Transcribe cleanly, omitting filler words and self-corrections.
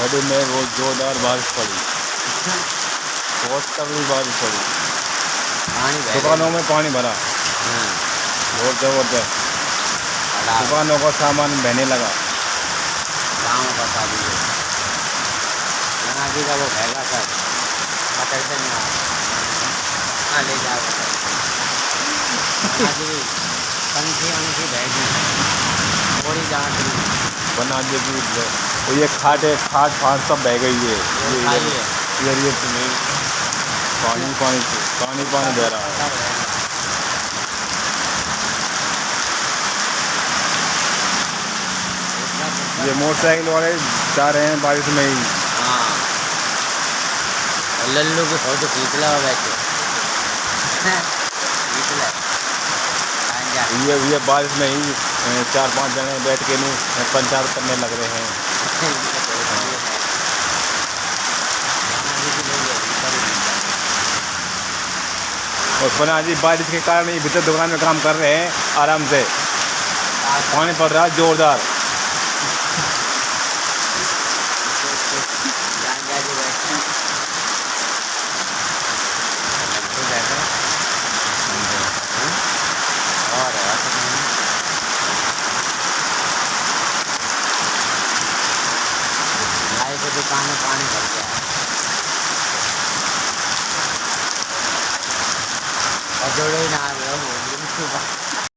नदी में बहुत जोरदार बारिश पड़ी, बहुत तगड़ी बारिश पड़ी। दुकानों में पानी भरा बहुत जबरदस्त। दुकानों का सामान बहने लगा। गाँव बता दीजिए गंगा जी का वो बहेगा सर पकड़ से नहीं आ ले जाओ गंगा जी पंखी अंखी बहेगी थोड़ी जान बना दे वो ये खाट फाट सब बह गई है। ये पानी पानी पानी पानी बह रहा है। ये मोटरसाइकिल वाले जा रहे हैं बारिश में ही। हाँ लल्लू की फोटो खींच लो वैसे ये बारिश में ही 4-5 जने बैठ के नहीं पंचायत करने लग रहे हैं। और पना जी बारिश के कारण ही भीतर दुकान में काम कर रहे हैं आराम से। पानी पड़ रहा है जोरदार। दुकान में पानी भर गया और जोड़े ही ना